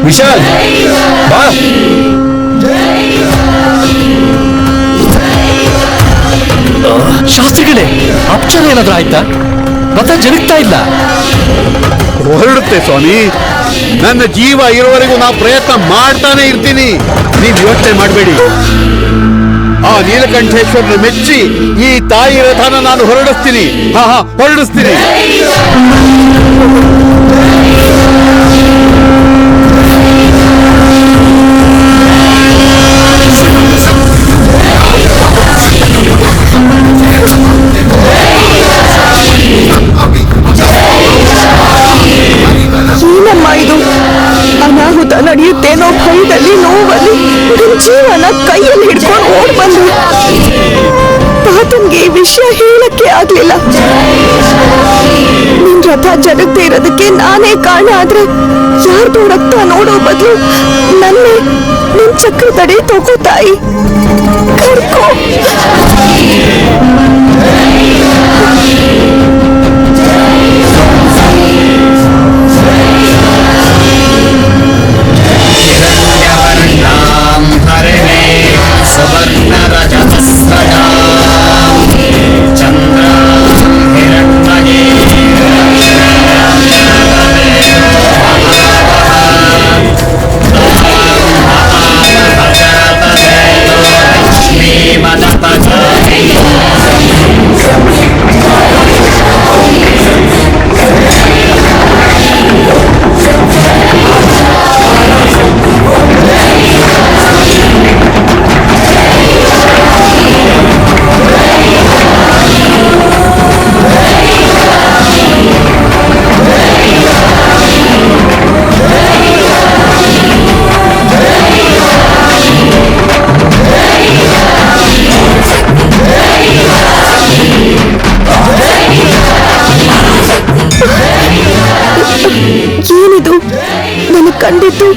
ವಿಶಾಲ್ ಬಾ. ಶಾಸ್ತ್ರಿಗಳೇ, ಅಪಚಾರ ಏನಾದ್ರೂ ಆಯ್ತಾ? ರಥ ಜರುಗ್ತಾ ಇಲ್ಲ. ಹೊರಡುತ್ತೆ ಸ್ವಾಮಿ. ನನ್ನ ಜೀವ ಇರುವವರೆಗೂ ನಾವು ಪ್ರಯತ್ನ ಮಾಡ್ತಾನೆ ಇರ್ತೀನಿ. ನೀವು ಯೋಚನೆ ಮಾಡಬೇಡಿ. ಆ ನೀಲಕಂಠೇಶ್ವರನ ಮೆಚ್ಚಿ ಈ ತಾಯಿ ರಥನ ನಾನು ಹೊರಡಿಸ್ತೀನಿ. ಹೊರಡಿಸ್ತೀನಿ. ಏನಮ್ಮ ಇದು? ಅನಾಹುತ ನಡೆಯುತ್ತೇನೋ ಭಯದಲ್ಲಿ, ನೋವಲ್ಲಿ ಜೀವನ ಕೈಯಲ್ಲಿ ಹಿಡ್ಕೊಂಡು ಓಡ್ ಬಂದು ತಾತನ್ಗೆ ಈ ವಿಷಯ ಹೇಳಕ್ಕೆ ಆಗ್ಲಿಲ್ಲ. ನಿನ್ ರಥ ಜರುಗದೆ ಇರೋದಕ್ಕೆ ನಾನೇ ಕಾರಣ ಆದ್ರೆ ಯಾರ್ದು ರಕ್ತ ನೋಡೋ ಬದಲು ನನ್ನೇ ನಿನ್ ಚಕ್ರ ತಡೆ ತಗೋ ತಾಯಿ, ಕರ್ಕೋ. ಏನಿದು? ನನಗೆ ಕಂಡಿದ್ದು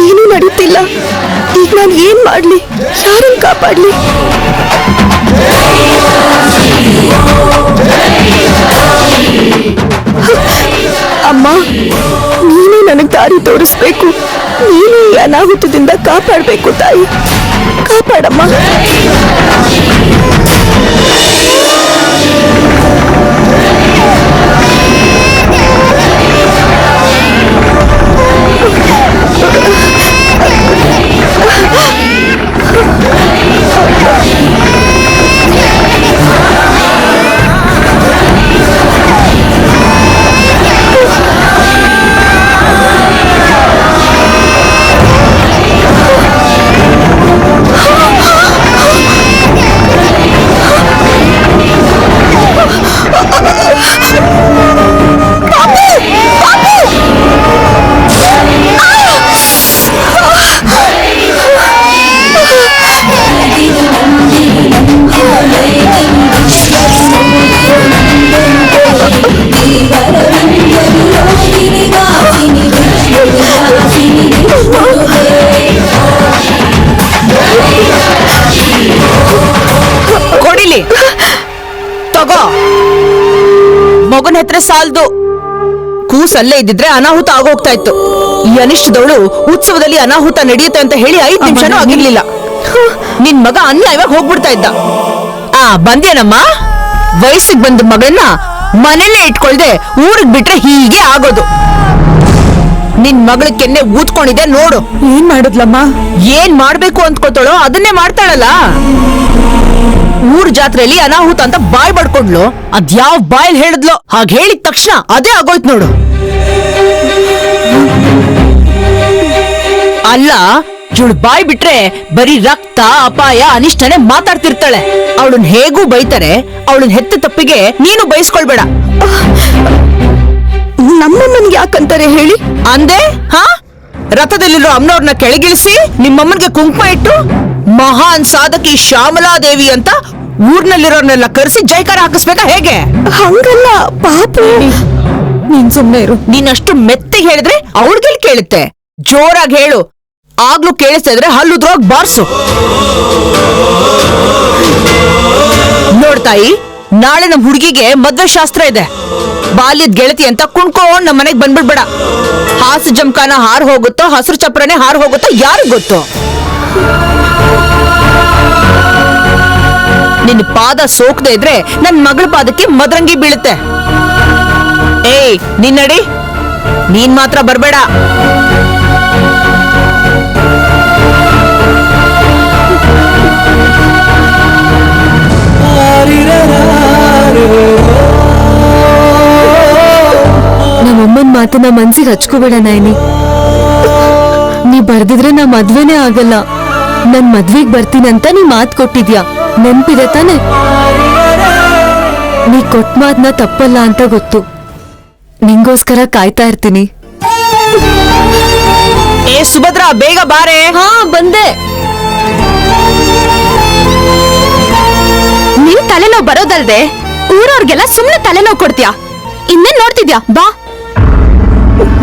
ಏನೂ ನಡೀತಿಲ್ಲ. ಈಗ ನಾನು ಏನ್ ಮಾಡ್ಲಿ? ಯಾರನ್ನು ಕಾಪಾಡ್ಲಿ? ಅಮ್ಮ, ನೀನು ನನಗೆ ದಾರಿ ತೋರಿಸ್ಬೇಕು. ನೀನು ಈ ಅನಾಹುತದಿಂದ ಕಾಪಾಡಬೇಕು ತಾಯಿ, ಕಾಪಾಡಮ್ಮ. ಕೊಡಿಲಿ, ತಗೋ. ಮಗನ ಹತ್ರ ಸಾಲ್ದು. ಕೂಸಲ್ಲೇ ಇದ್ದಿದ್ರೆ ಅನಾಹುತ ಆಗೋಗ್ತಾ ಇತ್ತು. ಈ ಅನಿಷ್ಟದವಳು ಉತ್ಸವದಲ್ಲಿ ಅನಾಹುತ ನಡೆಯುತ್ತೆ ಅಂತ ಹೇಳಿ 5 ನಿಮಿಷನೂ ಆಗಿರ್ಲಿಲ್ಲ. ನಿನ್ ಮಗ ಅನ್ಯಾಯವಾಗಿ ಹೋಗ್ಬಿಡ್ತಾ ಇದ್ದ. ಬಂದೇನಮ್ಮ? ವಯಸ್ಸಿಗೆ ಬಂದ ಮಗನ್ನ ಮನೆಯಲ್ಲೇ ಇಟ್ಕೊಳ್ದೆ ಊರಿಗೆ ಬಿಟ್ರೆ ಹೀಗೆ ಆಗೋದು. ನಿನ್ ಮಗಳ ಕೆನ್ನೆ ಊದ್ಕೊಂಡಿದೆ ನೋಡು. ಏನ್ ಮಾಡುದ್ಲಮ್ಮ? ಏನ್ ಮಾಡ್ಬೇಕು ಅಂದ್ಕೋತಾಳೋ ಅದನ್ನೇ ಮಾಡ್ತಾಳಲ್ಲ. ಊರ್ ಜಾತ್ರೆಯಲ್ಲಿ ಅನಾಹುತ ಅಂತ ಬಾಯ್ ಬಡ್ಕೊಂಡ್ಲು. ಅದ್ಯಾವ ಬಾಯಲ್ಲಿ ಹೇಳಿದ್ಲು, ಹಾಗೆ ಹೇಳಿದ ತಕ್ಷಣ ಅದೇ ಆಗೋಯ್ತು ನೋಡು. ಅಲ್ಲ, ಇವಳು ಬಾಯ್ ಬಿಟ್ರೆ ಬರೀ ರಕ್ತ, ಅಪಾಯ, ಅನಿಷ್ಟನೇ ಮಾತಾಡ್ತಿರ್ತಾಳೆ. ಅವಳನ್ನ ಹೇಗೂ ಬೈತಾರೆ. ಅವಳನ್ನ ಹೆತ್ತ ತಪ್ಪಿಗೆ ನೀನು ಬಯಸ್ಕೊಳ್ಬೇಡ. ನಮ್ಮಮ್ಮನ್ಗೆ ಯಾಕಂತಾರೆ ಹೇಳಿ? ಅಂದೆ ರಥದಲ್ಲಿರೋ ಅಮ್ಮನವ್ರನ್ನ ಕೆಳಗಿಳಿಸಿ ನಿಮ್ಮಮ್ಮನ್ಗೆ ಕುಂಕುಮ ಇಟ್ಟು ಮಹಾನ್ ಸಾಧಕಿ ಶ್ಯಾಮಲಾದೇವಿ ಅಂತ ಊರ್ನಲ್ಲಿರೋರ್ನೆಲ್ಲ ಕರೆಸಿ ಜೈಕಾರ ಹಾಕಿಸ್ಬೇಕಾ ಹೇಗೆ? ಹಂಗಲ್ಲ ಪಾಪು. ನೀನ್ ಸುಮ್ನೆ ಇರು. ನೀನಷ್ಟು ಮೆತ್ತಿಗೆ ಹೇಳಿದ್ರೆ ಅವಳಿಗೆಲ್ಲಿ ಕೇಳುತ್ತೆ? ಜೋರಾಗಿ ಹೇಳು. ಆಗ್ಲೂ ಕೇಳಿಸ್ತಾ ಇದ್ರೆ ಹಲ್ಲುದ್ರೋಗ್ ಬಾರ್ಸು. ನೋಡ್ತಾಯಿ, ನಾಳೆ ನಮ್ ಹುಡುಗಿಗೆ ಮದ್ವೆ ಶಾಸ್ತ್ರ ಇದೆ. ಬಾಲ್ಯದ ಗೆಳತಿ ಅಂತ ಕುಣ್ಕೊಂಡ್ ನಮ್ಮ ಮನೆಗ್ ಬಂದ್ಬಿಡ್ಬೇಡ. ಹಾಸು ಜಮಖಾನ ಹಾರ್ ಹೋಗುತ್ತೋ ಹಸಿರು ಚಪ್ರನೆ ಹಾರ್ ಹೋಗುತ್ತೋ ಯಾರಿಗ್ ಗೊತ್ತು. ನಿನ್ನ ಪಾದ ಸೋಕ್ದೆ ಇದ್ರೆ ನನ್ ಮಗಳ ಪಾದಕ್ಕೆ ಮದರಂಗಿ ಬೀಳುತ್ತೆ. ಏಯ್ ನೀನ್ ನಡಿ, ನೀನ್ ಮಾತ್ರ ಬರ್ಬೇಡ. ನಮ್ಮಮ್ಮನ್ ಮಾತನ್ನ ಮನ್ಸಿಗೆ ಹಚ್ಕೋಬೇಡ ನಾಯಿನಿ. ನೀ ಬರ್ದಿದ್ರೆ ನಾ ಮದ್ವೆನೇ ಆಗಲ್ಲ. ನನ್ ಮದ್ವೆಗ್ ಬರ್ತೀನಂತ ನೀ ಮಾತ್ ಕೊಟ್ಟಿದ್ಯಾ, ನೆನ್ಪಿದೆ ತಾನೆ? ನೀ ಕೊಟ್ಟ ಮಾತ್ನ ತಪ್ಪಲ್ಲ ಅಂತ ಗೊತ್ತು. ನಿಂಗೋಸ್ಕರ ಕಾಯ್ತಾ ಇರ್ತೀನಿ. ಏ ಸುಭದ್ರಾ, ಬೇಗ ಬಾರೆ. ಹಾ ಬಂದೆ. ನಿನ್ ತಲೆನೋವು ಬರೋದಲ್ದೆ ಊರವ್ರಿಗೆಲ್ಲ ಸುಮ್ನೆ ತಲೆನೋವು ಕೊಡ್ತೀಯಾ? ಇನ್ನೇನ್ ನೋಡ್ತಿದ್ಯಾ? ಬಾ.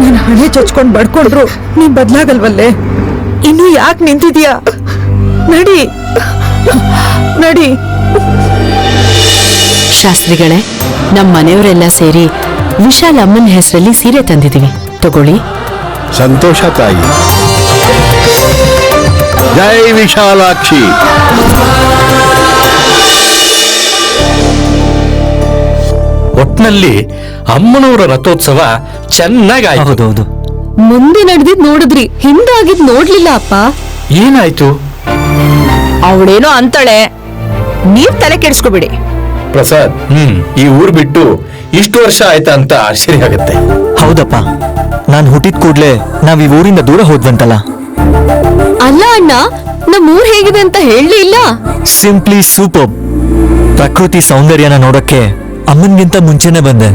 ನನ್ ಹಣೆ ಚೊಚ್ಕೊಂಡ್ ಬಡ್ಕೊಂಡ್ರು ನೀ ಬದ್ಲಾಗಲ್ವಲ್ಲೇ? ಇನ್ನು ಯಾಕೆ ನಿಂತಿದ್ಯಾ? ನಡಿ ನಡಿ. ಶಾಸ್ತ್ರಿಗಳೇ, ನಮ್ಮ ಮನೆಯವರೆಲ್ಲ ಸೇರಿ ವಿಶಾಲ್ ಅಮ್ಮನ ಹೆಸರಲ್ಲಿ ಸೀರೆ ತಂದಿದ್ದೀವಿ, ತಗೊಳ್ಳಿ. ಸಂತೋಷ ತಾಯಿ. ಜೈ ವಿಶಾಲಾಕ್ಷಿ. ಒಟ್ನಲ್ಲಿ ಅಮ್ಮನವರ ರಥೋತ್ಸವ ಚೆನ್ನಾಗಿ ಆಯ್ತು. ಹೌದೌದು. ಮುಂದೆ ನಡೆದಿದ್ ನೋಡಿದ್ರಿ, ಹಿಂದಾಗಿದ್ ನೋಡ್ಲಿಲ್ಲ ಅಪ್ಪ. ಏನಾಯ್ತು? ಅವಳೇನೋ ಅಂತಾಳೆ, ನೀವ್ ತಲೆ ಕೆಡಿಸ್ಕೋಬೇಡಿ. ಪ್ರಸಾದ್, ಈ ಊರ್ ಬಿಟ್ಟು ಇಷ್ಟು ವರ್ಷ ಆಯ್ತಾ ಅಂತ ಆಶ್ಚರ್ಯ ಆಗತ್ತೆ. ಹೌದಪ್ಪ, ನಾನ್ ಹುಟ್ಟಿದ ಕೂಡ್ಲೆ ನಾವ್ ಈ ಊರಿಂದ ದೂರ ಹೋದ್ವಂತಲ್ಲ. ಅಲ್ಲ ಅಣ್ಣ, ನಮ್ಮೂರ್ ಹೇಗಿದೆ ಅಂತ ಹೇಳಲಿ ಇಲ್ಲ. Simply super. ಪ್ರಕೃತಿ ಸೌಂದರ್ಯನ ನೋಡಕ್ಕೆ ಅಮ್ಮನ್ಗಿಂತ ಮುಂಚೆನೆ ಬಂದೆ.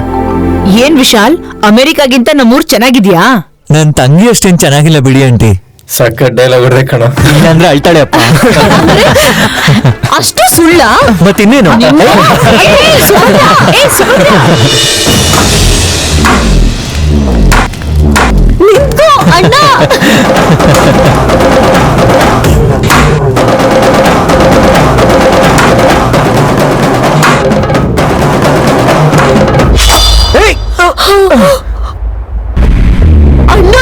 ಏನ್ ವಿಶಾಲ್, ಅಮೆರಿಕಾಗಿಂತ ನಮ್ಮೂರ್ ಚೆನ್ನಾಗಿದ್ಯಾ? ನನ್ ತಂಗಿ ಅಷ್ಟೇನ್ ಚೆನ್ನಾಗಿಲ್ಲ ಬಿಡಿ ಆಂಟಿ. ಸಖತ್ ಡೈಲಾಗ್ ಹೊಡೆದೆ ಕಣ. ಇಲ್ಲಾಂದ್ರೆ ಅಳ್ತಾಳೆ ಅಪ್ಪ. ಅಷ್ಟು ಸುಳ್ಳ? ಮತ್ತಿನ್ನೇನು? ನಿಂತ್ಕೋ ಅಣ್ಣ. ಅಣ್ಣ,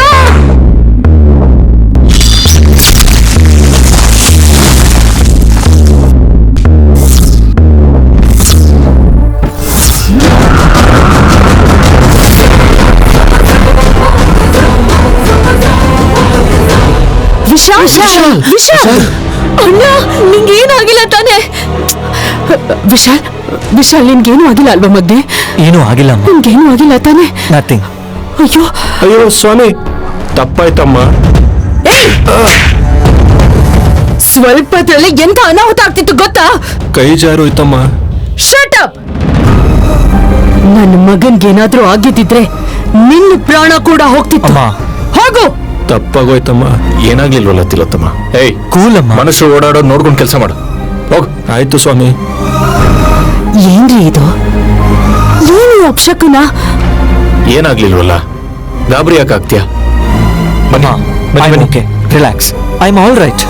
ವಿಶಾಲ್ ವಿಶಾಲ್, ಅಣ್ಣ ನಿಂಗೇನಾಗಿಲ್ಲ ತಾನೆ? ವಿಶಾಲ್ ವಿಶಾಲ್, ನಿನ್ಗೇನು ಆಗಿಲ್ಲ ಅಲ್ವಾ? ಮಧ್ಯೆ ಏನೂ ಆಗಿಲ್ಲ ಅಮ್ಮ. ನಿನ್ಗೇನು ಆಗಿಲ್ಲ ತಾನೆ? ನಥಿಂಗ್. ಅಯ್ಯೋ ಅಯ್ಯೋ ಸ್ವಾಮಿ, ತಪ್ಪಾಯ್ತಮ್ಮ. ಸ್ವಲ್ಪದ್ರಲ್ಲಿ ಎಂತ ಅನಾಹುತ ಆಗ್ತಿತ್ತು ಗೊತ್ತಾ? ಕೈ ಜಾರೋಯ್ತಮ್ಮ. Shut up. ನನ್ನ ಮಗನ್ಗೇನಾದ್ರೂ ಆಗಿದ್ದಿದ್ರೆ ನಿನ್ನ ಪ್ರಾಣ ಕೂಡ ಹೋಗ್ತಿತ್ತು. ಅಮ್ಮ. ಹೋಗು. ತಪ್ಪಾಗೋಯ್ತಮ್ಮ. ಏನಾಗ್ಲಿಲ್ವಲ್ಲ ತಿಲೋತ್ತಮ್ಮ. ಏಯ್, ಕೂಲ್ ಅಮ್ಮ. ಮನುಷ್ಯರು ಓಡಾಡೋದು ನೋಡ್ಕೊಂಡು ಕೆಲಸ ಮಾಡು. ಹೋಗ್. ಆಯ್ತು ಸ್ವಾಮಿ. ಏನ್ರಿ ಇದು? ಏನು ಅಪ್ಶಕುನ? ಏನಾಗ್ಲಿಲ್ವಲ್ಲ, ಗಾಬರಿ ಯಾಕಾಗ್ತೀಯ? ಬನ್ನಿ ಬನ್ನಿ ಬನ್ನಿ. Okay, relax. I am all right.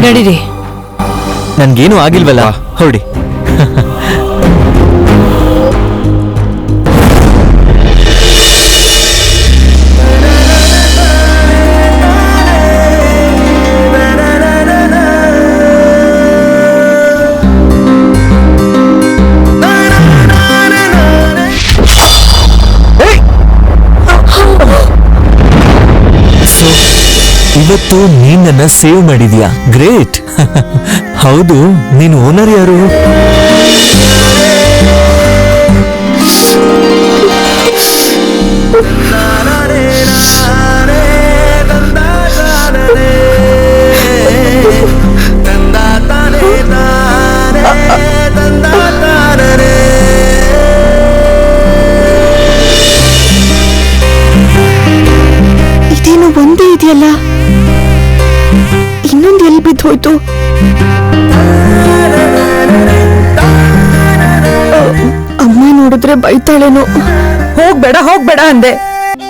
ನಡೀರಿ. ನನ್ಗೇನು ಆಗಿಲ್ವಲ್ಲ, ಹೊರಡಿ. ಇವತ್ತು ನೀನ್ ನನ್ನ ಸೇವ್ ಮಾಡಿದ್ಯಾ, ಗ್ರೇಟ್. ಹೌದು, ನೀನ್ ಓನರ್ ಯಾರು? ಇದೇನು ಒಂದೇ ಇದೆಯಲ್ಲ, ಇನ್ನೊಂದು ಎಲ್ಲಿ ಬಿದ್ದು ಹೋಯ್ತು? ಅಮ್ಮ ನೋಡಿದ್ರೆ ಬೈತಾಳೇನೋ. ಹೋಗ್ಬೇಡ ಹೋಗ್ಬೇಡ ಅಂದೆ,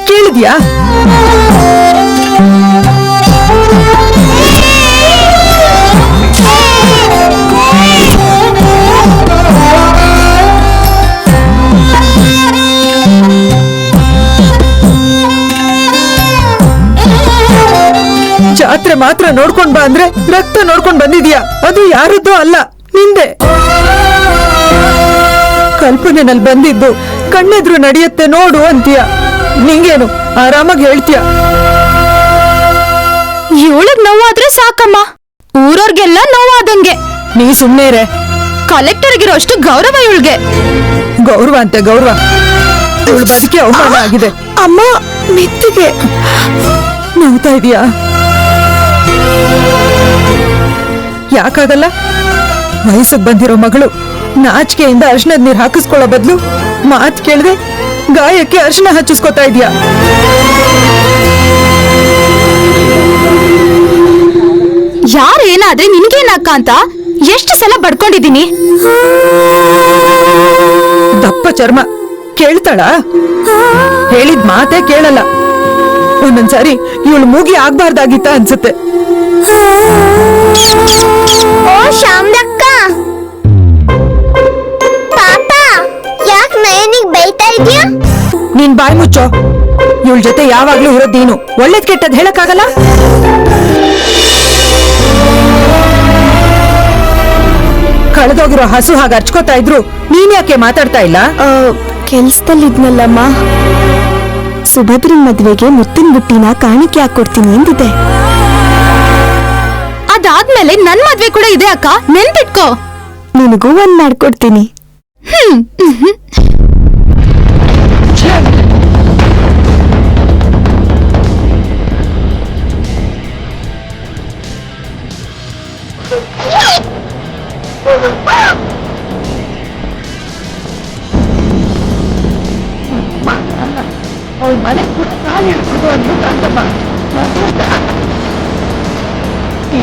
ಕೇಳಿದ್ಯಾ? ಜಾತ್ರೆ ಮಾತ್ರ ನೋಡ್ಕೊಂಡ್ ಬಾ ಅಂದ್ರೆ ರಕ್ತ ನೋಡ್ಕೊಂಡ್ ಬಂದಿದ್ಯಾ. ಅದು ಯಾರದ್ದೋ ಅಲ್ಲ, ನಿಂದೆ. ಕಲ್ಪನೆನಲ್ಲಿ ಬಂದಿದ್ದು ಕಣ್ಣೆದ್ರು ನಡೆಯುತ್ತೆ ನೋಡು ಅಂತೀಯ. ನಿಂಗೇನು ಆರಾಮಾಗಿ ಹೇಳ್ತೀಯ. ಇವಳಿಗ್ ನೋವಾದ್ರೆ ಸಾಕಮ್ಮ, ಊರವ್ರಿಗೆಲ್ಲ ನೋವಾದಂಗೆ. ನೀ ಸುಮ್ನೆ ಇರೆ. ಕಲೆಕ್ಟರ್ಗಿರೋ ಅಷ್ಟು ಗೌರವ ಇವಳಿಗೆ. ಗೌರವ ಅಂತೆ ಗೌರವ. ಇವಳು ಬದುಕಿ ಅವಮಾನ ಆಗಿದೆ. ಅಮ್ಮ ಮೆತ್ತಿಗೆ ನೋವ್ತಾ ಇದೀಯಾ? ಯಾಕಾಗಲ್ಲ? ವಯಸ್ಸಿಗೆ ಬಂದಿರೋ ಮಗಳು ನಾಚಿಕೆಯಿಂದ ಅರ್ಶನದ ನೀರು ಹಾಕಿಸ್ಕೊಳ್ಳೋ ಬದಲು ಮಾತ್ ಕೇಳದೆ ಗಾಯಕ್ಕೆ ಅರ್ಶನ ಹಚ್ಚಿಸ್ಕೊತಾ ಇದೀಯಾ. ಯಾರೇನಾದ್ರೆ ನಿನ್ಗೇನಕ್ಕ ಅಂತ ಎಷ್ಟು ಸಲ ಬಡ್ಕೊಂಡಿದೀನಿ. ದಪ್ಪ ಚರ್ಮ ಕೇಳ್ತಾಳ? ಹೇಳಿದ್ ಮಾತೇ ಕೇಳಲ್ಲ. ಒಂದೊಂದ್ಸಾರಿ ಇವಳು ಮೂಗಿ ಆಗ್ಬಾರ್ದಾಗಿತ್ತ ಅನ್ಸುತ್ತೆ. ಓ ಶಾಮ್ಲಕ್ಕ, ಪಾಪ ಯಾಕೆ ನಯನಿಗೆ ಬೈತಾ ಇದ್ಯಾ? ನೀನ್ ಬಾಯ್ ಮುಚ್ಚೋ. ಇವಳ ಜೊತೆ ಯಾವಾಗ್ಲೂ ಇರೋದ್ ನೀನು. ಒಳ್ಳೇದ್ ಕೆಟ್ಟದ್ ಹೇಳಕ್ಕಾಗಲ್ಲ. ಕಳೆದೋಗಿರೋ ಹಸು ಹಾಗೆ ಅರ್ಚ್ಕೋತಾ ಇದ್ರು ನೀನ್ ಯಾಕೆ ಮಾತಾಡ್ತಾ ಇಲ್ಲ? ಕೆಲ್ಸದಲ್ಲಿದ್ನಲ್ಲಮ್ಮ, ಸುಭದ್ರನ್ ಮದ್ವೆಗೆ ಮುತ್ತಿನ ಬುಟ್ಟಿನ ಕಾಣಿಕೆ ಹಾಕೊಡ್ತೀನಿ ಎಂದಿದೆ. ಅದಾದ್ಮೇಲೆ ನನ್ ಮದ್ವೆ ಕೂಡ ಇದೆ ಅಕ್ಕ, ನೆನ್ಪಿಟ್ಕೋ. ನಿನಗೂ ಒಂದ್ ಮಾಡ್ಕೊಡ್ತೀನಿ.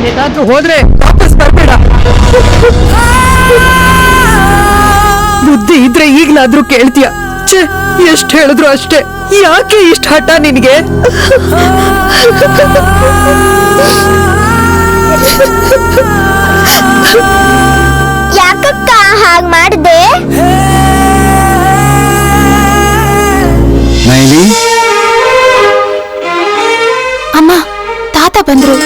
ಏನಾದ್ರೂ ಹೋದ್ರೆ ವಾಪಸ್ ಬರ್ಬೇಡ. ಬುದ್ಧಿ ಇದ್ರೆ ಈಗ್ಲಾದ್ರೂ ಕೇಳ್ತೀಯ. ಛೇ, ಎಷ್ಟ್ ಹೇಳಿದ್ರು ಅಷ್ಟೇ. ಯಾಕೆ ಇಷ್ಟ ಹಠ ನಿನ್ಗೆ? ಯಾಕಕ್ಕ ಹಾಗ್ ಮಾಡ್ದೆ? ನೈನಿ, ಅಮ್ಮ, ತಾತ ಬಂದ್ರು.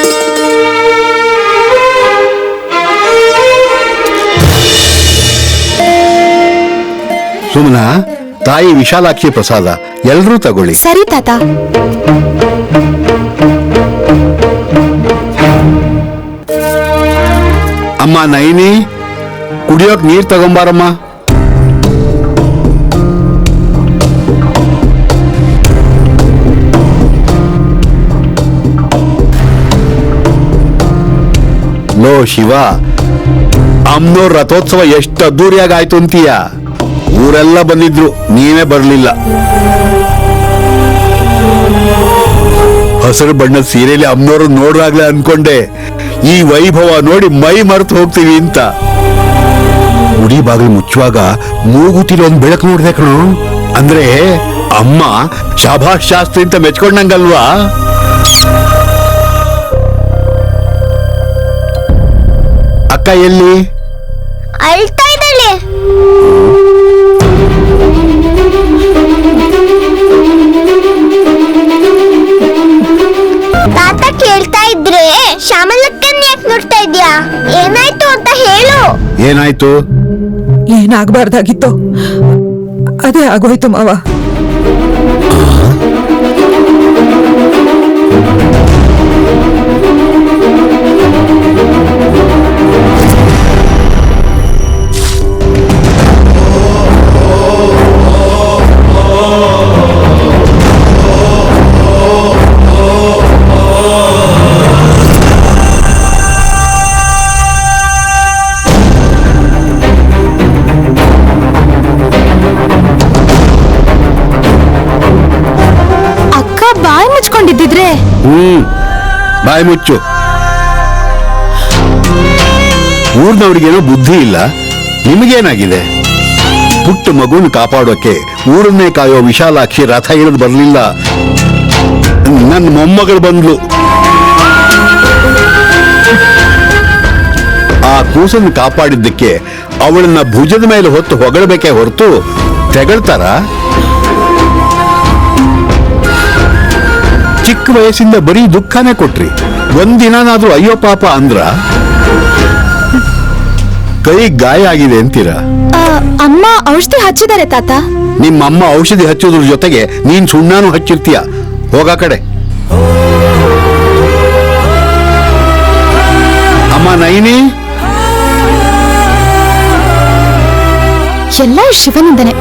ಸುಮನ, ತಾಯಿ ವಿಶಾಲಾಕ್ಷಿ ಪ್ರಸಾದ, ಎಲ್ರೂ ತಗೊಳ್ಳಿ. ಸರಿ ತಾತ. ಅಮ್ಮ ನೈನಿ, ಕುಡಿಯೋಕ್ ನೀರ್ ತಗೊಂಬಾರಮ್ಮ. ಲೋ ಶಿವ, ಅಮ್ನೋರ್ ರಥೋತ್ಸವ ಎಷ್ಟು ಅದ್ದೂರಿಯಾಗಿ ಆಯ್ತು ಅಂತೀಯ. ಊರೆಲ್ಲ ಬಂದಿದ್ರು, ನೀವೇ ಬರ್ಲಿಲ್ಲ. ಹಸಿರು ಬಣ್ಣದ ಸೀರೆಯಲ್ಲಿ ಅಮ್ನೋರು ನೋಡ್ರಾಗ್ಲೇ ಅನ್ಕೊಂಡೆ ಈ ವೈಭವ ನೋಡಿ ಮೈ ಮರೆತು ಹೋಗ್ತೀವಿ ಅಂತ. ಗುಡಿ ಬಾಗಿಲು ಮುಚ್ಚುವಾಗ ಮೂಗುತಿಲಿ ಒಂದ್ ಬೆಳಕು ನೋಡ್ದೆ ಕಣೋ. ಅಂದ್ರೆ ಅಮ್ಮ ಶಾಭಾಷ್ ಶಾಸ್ತ್ರಿ ಅಂತ ಮೆಚ್ಕೊಂಡಂಗಲ್ವಾ? ಅಕ್ಕ ಎಲ್ಲಿ? ಅಳ್ತಾ ಇದ್ದಾಳೆ. ತಾತ ಕೇಳ್ತಾ ಇದ್ರೆ ಶ್ಯಾಮಲಕ್ಕನ್ ಯಾಕೆ ನೋಡ್ತಾ ಇದ್ಯಾ? ಏನಾಯ್ತು ಅಂತ ಹೇಳು. ಏನಾಯ್ತು? ಏನಾಗ್ಬಾರ್ದಾಗಿತ್ತು ಅದೇ ಆಗೋಯ್ತು ಮಾವ. ಮುಚ್ಕೊಂಡಿದ್ದಿದ್ರೆ ಬಾಯಿ ಮುಚ್ಚು. ಊರ್ನವ್ರಿಗೇನೋ ಬುದ್ಧಿ ಇಲ್ಲ, ನಿಮಗೇನಾಗಿದೆ? ಪುಟ್ಟ ಮಗುನ ಕಾಪಾಡೋಕೆ ಊರನ್ನೇ ಕಾಯೋ ವಿಶಾಲಾಕ್ಷಿ ರಥ ಇಳಿದು ಬರ್ಲಿಲ್ಲ. ನನ್ನ ಮೊಮ್ಮಗಳು ಬಂದ್ಲು. ಆ ಕೂಸನ್ನು ಕಾಪಾಡಿದ್ದಕ್ಕೆ ಅವಳನ್ನ ಭುಜದ ಮೇಲೆ ಹೊತ್ತು ಹೊಗಳಬೇಕೇ ಹೊರತು ತೆಗಳ್ತಾರ? ಚಿಕ್ಕ ವಯಸ್ಸಿಂದ ಬರೀ ದುಃಖನೇ ಕೊಟ್ರಿ. ಒಂದಿನಾದ್ರೂ ಅಯ್ಯೋ ಪಾಪ ಅಂದ್ರ ಕೈ ಗಾಯ ಆಗಿದೆ ಅಂತೀರಾ? ಅಮ್ಮ ಔಷಧಿ ಹಚ್ಚಿದ್ದಾರೆ ತಾತ. ನಿಮ್ಮಮ್ಮ ಔಷಧಿ ಹಚ್ಚೋದ್ರ ಜೊತೆಗೆ ನೀನ್ ಸುಣ್ಣಾನು ಹಚ್ಚಿರ್ತೀಯ. ಹೋಗ ಕಡೆ. ಅಮ್ಮ ನೈನಿ, ಎಲ್ಲ ಶಿವನಿಂದನೆ.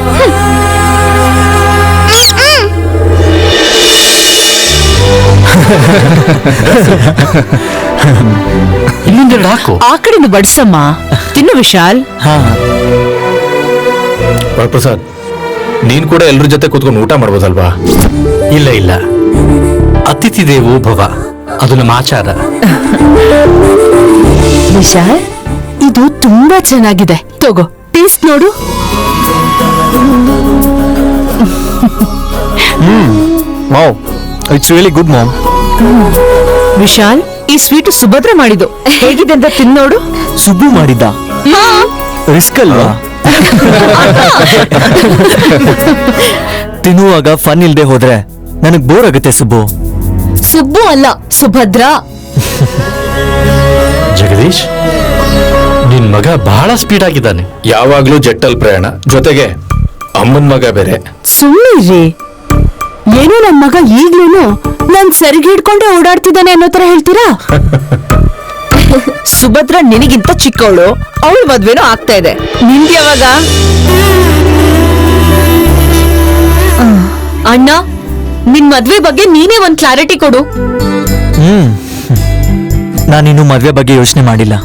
ಇನ್ನೊಂದೆರಡು ಹಾಕು. ಆ ಕಡೆನು ಬಡ್ಸಮ್ಮ. ತಿನ್ನು ವಿಶಾಲ್. ಹಾ ಪ್ರಸಾದ್, ನೀನ್ ಕೂಡ ಎಲ್ರ ಜೊತೆ ಕೂತ್ಕೊಂಡು ಊಟ ಮಾಡ್ಬೋದಲ್ವಾ? ಇಲ್ಲ ಇಲ್ಲ, ಅತಿಥಿ ದೇವೋ ಭವ, ಅದು ನಮ್ಮ ಆಚಾರ. ವಿಶಾಲ್, ಇದು ತುಂಬಾ ಚೆನ್ನಾಗಿದೆ, ತಗೋ ಟೇಸ್ಟ್ ನೋಡು. Wow, it's really good mom. Vishal, ಈ ಸ್ವೀಟ್ ಸುಭದ್ರ ಮಾಡಿದ್ದು ಹೇಗಿದೆ ಅಂತ ತಿನ್ನೋಡು. ಸುಬ್ಬು ಮಾಡಿದ್ದ? ರಿಸ್ಕ್ ಅಲ್ವಾ? ತಿನ್ನುವಾಗ ಫನ್ ಇಲ್ದೆ ಹೋದ್ರೆ ನನಗ್ ಬೋರ್ ಆಗುತ್ತೆ ಸುಬ್ಬು. ಸುಬ್ಬು ಅಲ್ಲ, ಸುಭದ್ರ. ಜಗದೀಶ್, ನಿನ್ ಮಗ ಬಹಳ ಸ್ಪೀಡ್ ಆಗಿದ್ದಾನೆ. ಯಾವಾಗ್ಲೂ ಜೆಟ್ಟಲ್ ಪ್ರಯಾಣ, ಜೊತೆಗೆ ಅಮ್ಮನ್ ಮಗ ಬೇರೆ. ಸುಮ್ಮನಿರ್ರಿ. ಏನೋ ನನ್ ಮಗ ಈಗ್ಲೂನು ನನ್ ಸರಿಗೆ ಹಿಡ್ಕೊಂಡೆ ಓಡಾಡ್ತಿದ್ದಾನೆ ಅನ್ನೋ ತರ ಹೇಳ್ತೀರಾ? ಸುಭದ್ರ ನಿನಗಿಂತ ಚಿಕ್ಕವಳು, ಅವಳ ಮದ್ವೆನೂ ಆಗ್ತಾ ಇದೆ. ನಿಂದ ಯಾವಾಗ? ಅಣ್ಣ, ನಿನ್ ಮದ್ವೆ ಬಗ್ಗೆ ನೀನೇ ಒಂದ್ ಕ್ಲಾರಿಟಿ ಕೊಡು. ನಾನಿನ್ನು ಮದ್ವೆ ಬಗ್ಗೆ ಯೋಚನೆ ಮಾಡಿಲ್ಲ.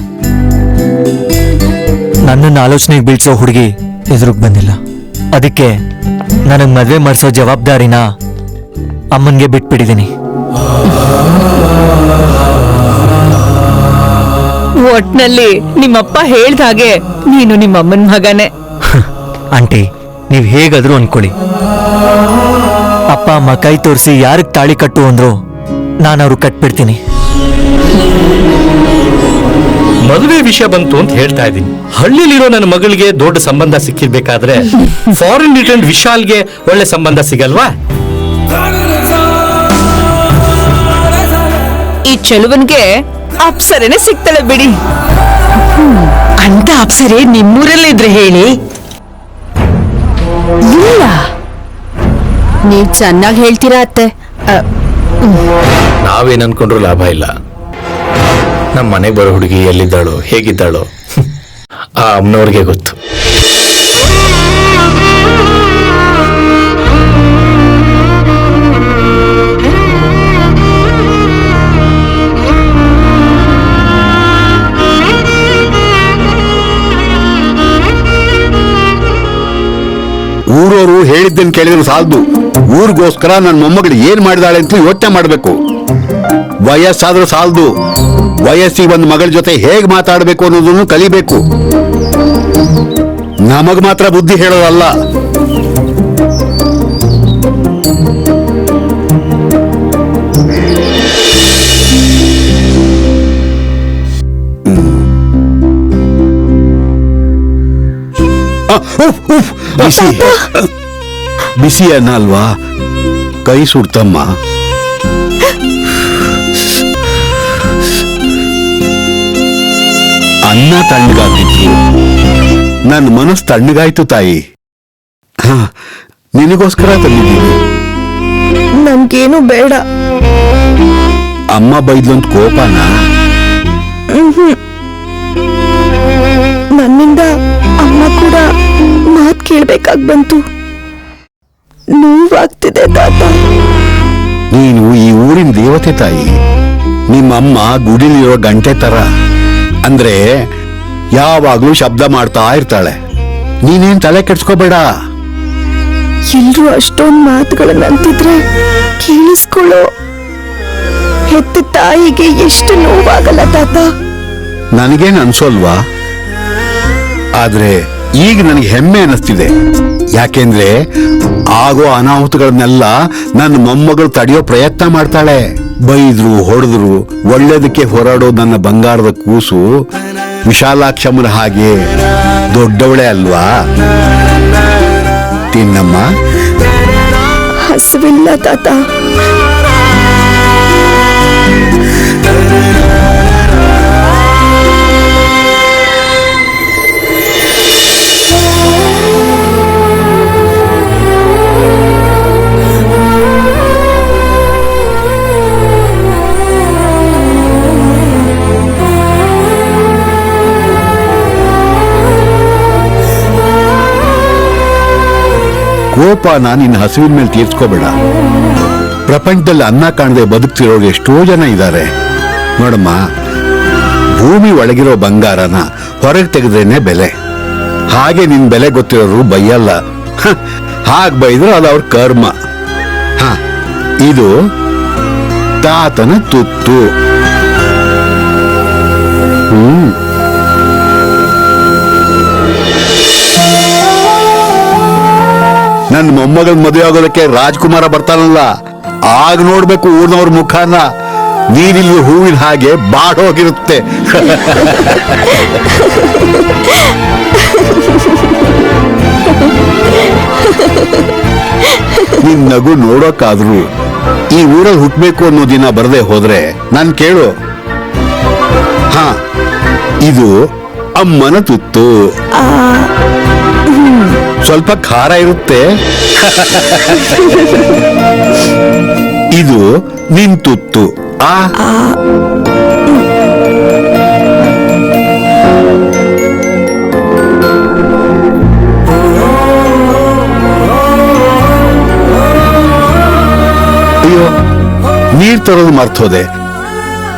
ನನ್ನನ್ನು ಆಲೋಚನೆಗೆ ಬೀಳ್ಸೋ ಹುಡುಗಿ ಎದುರುಗ್ ಬಂದಿಲ್ಲ. ಅದಕ್ಕೆ ನನಗ್ ಮದ್ವೆ ಮಾಡಿಸೋ ಜವಾಬ್ದಾರಿನ ಅಮ್ಮನ್ಗೆ ಬಿಟ್ಬಿಟ್ಟಿದ್ದೀನಿ. ಒಟ್ನಲ್ಲಿ ನಿಮ್ಮಪ್ಪ ಹೇಳ್ದ ಹಾಗೆ ನೀನು ನಿಮ್ಮಮ್ಮನ ಮಗನೇ. ಆಂಟಿ, ನೀವ್ ಹೇಗಾದ್ರೂ ಅನ್ಕೊಳ್ಳಿ. ಅಪ್ಪ ಅಮ್ಮ ಕೈ ತೋರಿಸಿ ಯಾರಿಗ್ ತಾಳಿ ಕಟ್ಟು ಅಂದ್ರು ನಾನು ಅವ್ರು ಕಟ್ಬಿಡ್ತೀನಿ. ಮದುವೆ ವಿಷಯ ಬಂತು ಅಂತ ಹೇಳ್ತಾ ಇದ್ದೀನಿ. ಹಳ್ಳಿಲಿರೋ ನನ್ನ ಮಗಳಿಗೆ ದೊಡ್ಡ ಸಂಬಂಧ ಸಿಕ್ಕಿರ್ಬೇಕಾದ್ರೆ ಫಾರಿನ್ ರಿಟರ್ನ್ ವಿಶಾಲ್ಗೆ ಒಳ್ಳೆ ಸಂಬಂಧ ಸಿಗಲ್ವಾ? ಈ ಚೆಲುವನ್ಗೆ ಅಪ್ಸರೇನೆ ಸಿಗ್ತಾಳೆ ಬಿಡಿ. ಅಂತ ಅಪ್ಸರೆ ನಿಮ್ಮೂರಲ್ಲೇ ಇದ್ರೆ ಹೇಳಿ. ಇಲ್ಲ, ನೀವ್ ಚೆನ್ನಾಗಿ ಹೇಳ್ತೀರಾ ಅತ್ತೆ. ನಾವೇನ್ ಅನ್ಕೊಂಡ್ರು ಲಾಭ ಇಲ್ಲ. ನಮ್ಮ ಮನೆಗೆ ಬರೋ ಹುಡುಗಿ ಎಲ್ಲಿದ್ದಾಳೋ ಹೇಗಿದ್ದಾಳೋ ಆ ಅಮ್ಮನವ್ರಿಗೆ ಗೊತ್ತು. ಊರವರು ಹೇಳಿದ್ದನ್ನು ಕೇಳಿದ್ರು ಸಾಲದು. ಊರಿಗೋಸ್ಕರ ನನ್ನ ಮೊಮ್ಮಗಳು ಏನ್ ಮಾಡಿದಾಳೆ ಅಂತ ಯೋಚನೆ ಮಾಡಬೇಕು. ವಯಸ್ಸಾದ್ರೂ ಸಾಲದು, ವಯಸ್ಸಿಗೆ ಒಂದು ಮಗಳ ಜೊತೆ ಹೇಗ್ ಮಾತಾಡಬೇಕು ಅನ್ನೋದನ್ನು ಕಲಿಬೇಕು. ನಮಗ್ ಮಾತ್ರ ಬುದ್ಧಿ ಹೇಳೋದಲ್ಲ. ಬಿಸಿ ಬಿಸಿ ಅನ್ನ ಅಲ್ವಾ, ಕೈ ಸುಡ್ತಮ್ಮ. ಅನ್ನ ತಣ್ಣಗಾಗಿತ್ತು, ನನ್ನ ಮನಸ್ಸು ತಣ್ಣಗಾಯ್ತು ತಾಯಿ. ನಿನಗೋಸ್ಕರ ತಂದಿದ್ದೀನಿ. ನನ್ಗೇನು ಬೇಡ. ಅಮ್ಮ ಬೈದ್ಲೊಂದ್ ಕೋಪನ? ನನ್ನಿಂದ ಅಮ್ಮ ಕೂಡ ಮಾತ್ ಕೇಳ್ಬೇಕಾಗ್ ಬಂತು. ನೋವಾಗ್ತಿದೆ ತಾತ. ನೀನು ಈ ಊರಿನ ದೇವತೆ ತಾಯಿ. ನಿಮ್ಮಮ್ಮ ಗುಡಿಲಿರೋ ಗಂಟೆ ತರ, ಅಂದ್ರೆ ಯಾವಾಗ್ಲೂ ಶಬ್ದ ಮಾಡ್ತಾ ಇರ್ತಾಳೆ. ನೀನೇನ್ ತಲೆ ಕೆಡ್ಸ್ಕೋಬೇಡ. ಎಲ್ರು ಅಷ್ಟೊಂದ್ ಮಾತುಗಳನ್ನ ಅಂತಿದ್ರೆ ಕೇಳಿಸ್ಕೊಳ್ಳೋ ಹೆತ್ತ ತಾಯಿಗೆ ಎಷ್ಟು ನೋವಾಗಲ್ಲ ತಾತ. ನನಗೇನು ಅನ್ಸೋಲ್ವಾ? ಆದ್ರೆ ಈಗ ನನಗೆ ಹೆಮ್ಮೆ ಅನ್ನಿಸ್ತಿದೆ. ಯಾಕೆಂದ್ರೆ ಆಗೋ ಅನಾಹುತಗಳನ್ನೆಲ್ಲ ನನ್ನ ಮೊಮ್ಮಗಳು ತಡೆಯೋ ಪ್ರಯತ್ನ ಮಾಡ್ತಾಳೆ. ಬೈದ್ರು ಹೊಡೆದ್ರು ಒಳ್ಳೇದಕ್ಕೆ ಹೋರಾಡೋ ನನ್ನ ಬಂಗಾರದ ಕೂಸು ವಿಶಾಲಾಕ್ಷಮ್ಮನ ಹಾಗೆ ದೊಡ್ಡವಳೆ ಅಲ್ವಾ? ತಿನ್ನಮ್ಮ. ಹಸುವಿಲ್ಲ ತಾತ. ಕೋಪನ ನಿನ್ನ ಹಸುವಿನ ಮೇಲೆ ತೀರ್ಸ್ಕೋಬೇಡ. ಪ್ರಪಂಚದಲ್ಲಿ ಅನ್ನ ಕಾಣದೆ ಬದುಕ್ತಿರೋರು ಎಷ್ಟೋ ಜನ ಇದ್ದಾರೆ ನೋಡಮ್ಮ. ಭೂಮಿ ಒಳಗಿರೋ ಬಂಗಾರನ ಹೊರಗೆ ತೆಗೆದ್ರೇನೆ ಬೆಲೆ. ಹಾಗೆ ನಿನ್ ಬೆಲೆ ಗೊತ್ತಿರೋರು ಬೈಯಲ್ಲ. ಹಾಗೆ ಬೈದ್ರೆ ಅದು ಅವ್ರ ಕರ್ಮ. ಇದು ತಾತನ ತುತ್ತು. ನನ್ನ ಮೊಮ್ಮಗಳ ಮದುವೆ ಆಗೋದಕ್ಕೆ ರಾಜ್ಕುಮಾರ ಬರ್ತಾನಲ್ಲ, ಆಗ ನೋಡ್ಬೇಕು ಊರ್ನವ್ರ ಮುಖಾನ. ನೀರಿಲ್ಲಿ ಹೂವಿನ ಹಾಗೆ ಬಾಡೋಗಿರುತ್ತೆ. ನಿನ್ ನಗು ನೋಡೋಕಾದ್ರೂ ಈ ಊರಲ್ಲಿ ಹುಟ್ಬೇಕು ಅನ್ನೋ ದಿನ ಬರದೆ ಹೋದ್ರೆ ನಾನ್ ಕೇಳು. ಇದು ಅಮ್ಮನ ತುತ್ತು. ಸ್ವಲ್ಪ ಖಾರ ಇರುತ್ತೆ. ಇದು ನಿನ್ ತುತ್ತು. ಅಯ್ಯೋ, ನೀರ್ ತರೋದು ಮರ್ತೋದೆ.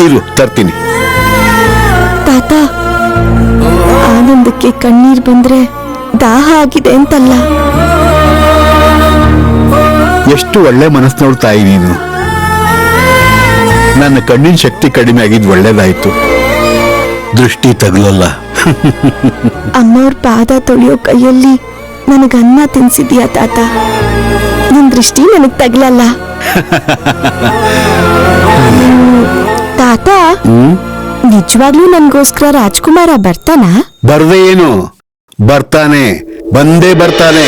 ಇರು ತರ್ತೀನಿ. ತಾತ, ಆನಂದಕ್ಕೆ ಕಣ್ಣೀರ್ ಬಂದ್ರೆ ದಾಹ ಆಗಿದೆ ಅಂತಲ್ಲ. ಎಷ್ಟು ಒಳ್ಳೆ ಮನಸ್ಸು ನೋಡ್ತಾಯಿ ನೀನು. ನನ್ನ ಕಣ್ಣಿನ ಶಕ್ತಿ ಕಡಿಮೆ ಆಗಿದ್ ಒಳ್ಳೇದಾಯ್ತು. ದೃಷ್ಟಿ ತಗಲಲ್ಲ. ಅಮ್ಮವ್ರ ಪಾದ ತೊಳೆಯೋ ಕೈಯಲ್ಲಿ ನನಗನ್ನ ತಿನ್ಸಿದ್ಯಾ ತಾತ. ನಿನ್ ದೃಷ್ಟಿ ನನಗ್ ತಗ್ಲಲ್ಲ. ತಾತ, ನಿಜವಾಗ್ಲೂ ನನ್ಗೋಸ್ಕರ ರಾಜ್ಕುಮಾರ ಬರ್ತಾನ? ಬರ್ದೇ ಏನು, ಬರ್ತಾನೆ, ಬಂದೇ ಬರ್ತಾನೆ.